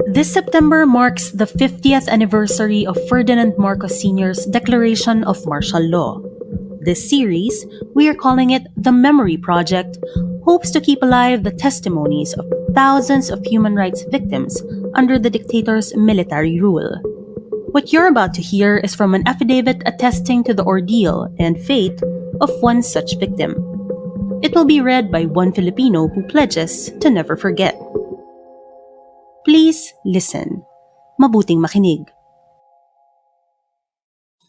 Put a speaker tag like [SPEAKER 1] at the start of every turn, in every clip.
[SPEAKER 1] This September marks the 50th anniversary of Ferdinand Marcos Sr.'s declaration of martial law. This series, we are calling it The Memory Project, hopes to keep alive the testimonies of thousands of human rights victims under the dictator's military rule. What you're about to hear is from an affidavit attesting to the ordeal and fate of one such victim. It will be read by one Filipino who pledges to never forget. Please listen. Mabuting makinig.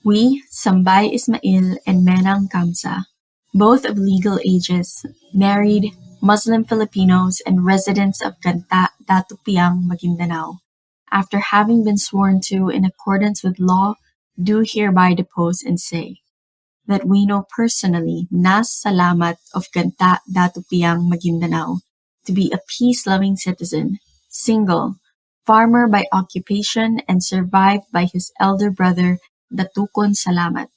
[SPEAKER 2] We, Sambay Ismail and Menang Kamsa, both of legal ages, married, Muslim Filipinos and residents of Ganta, Datu Piang, Maguindanao, after having been sworn to in accordance with law, do hereby depose and say that we know personally Nas Salamat of Ganta, Datu Piang, Maguindanao to be a peace-loving citizen, single, farmer by occupation, and survived by his elder brother Datu Salamat,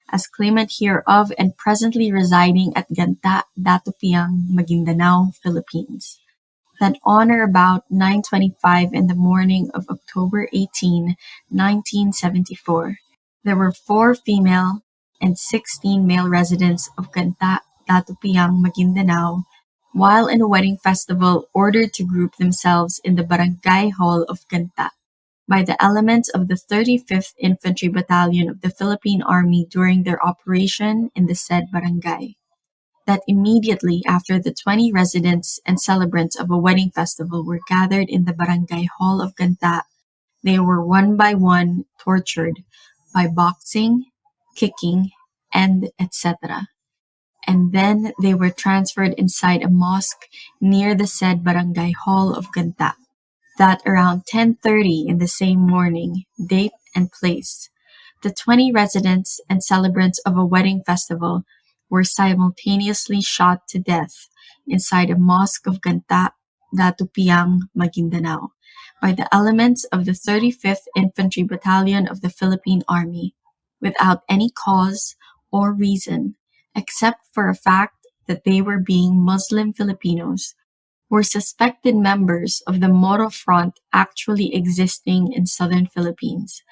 [SPEAKER 2] as claimant hereof and presently residing at Ganta, Datu Piang, Maguindanao, Philippines. That on or about 9:25 in the morning of October 18, 1974, there were 4 female and 16 male residents of Ganta, Datu Piang, Maguindanao, while in a wedding festival ordered to group themselves in the barangay hall of Ganta by the elements of the 35th Infantry Battalion of the Philippine Army during their operation in the said barangay. That immediately after the 20 residents and celebrants of a wedding festival were gathered in the barangay hall of Ganta, they were one by one tortured by boxing, kicking, and etc. And then they were transferred inside a mosque near the said barangay hall of Ganta. That around 10:30 in the same morning, date and place, the 20 residents and celebrants of a wedding festival were simultaneously shot to death inside a mosque of Ganta, Datu Piang, Maguindanao, by the elements of the 35th Infantry Battalion of the Philippine Army, without any cause or reason, except for a fact that they were being Muslim Filipinos, were suspected members of the Moro Front actually existing in southern Philippines,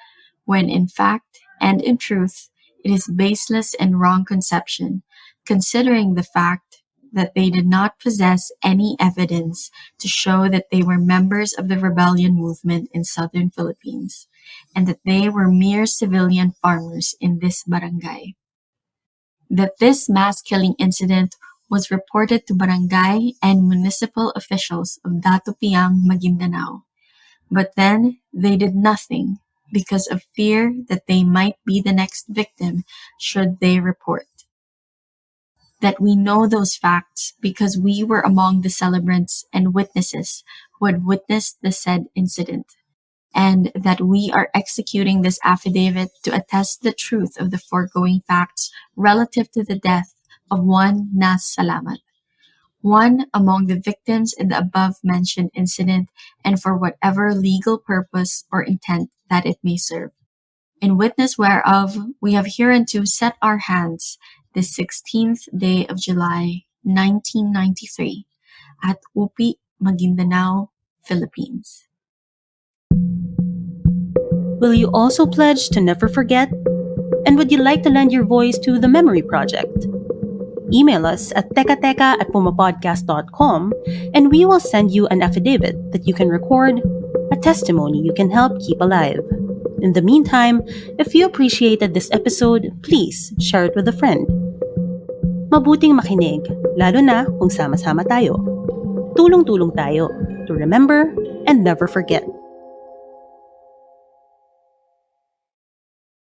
[SPEAKER 2] when in fact and in truth it is baseless and wrong conception, considering the fact that they did not possess any evidence to show that they were members of the rebellion movement in southern Philippines, and that they were mere civilian farmers in this barangay. That this mass killing incident was reported to barangay and municipal officials of Datu Piang, Maguindanao. But then they did nothing because of fear that they might be the next victim should they report. That we know those facts because we were among the celebrants and witnesses who had witnessed the said incident, and that we are executing this affidavit to attest the truth of the foregoing facts relative to the death of one Nas Salamat, one among the victims in the above-mentioned incident, and for whatever legal purpose or intent that it may serve. In witness whereof, we have hereunto set our hands this 16th day of July, 1993, at Upi, Maguindanao, Philippines.
[SPEAKER 1] Will you also pledge to never forget? And would you like to lend your voice to the Memory Project? Email us at tekateka@pumapodcast.com and we will send you an affidavit that you can record, a testimony you can help keep alive. In the meantime, if you appreciated this episode, please share it with a friend. Mabuting makinig, lalo na kung sama-sama tayo. Tulong-tulong tayo to remember and never forget.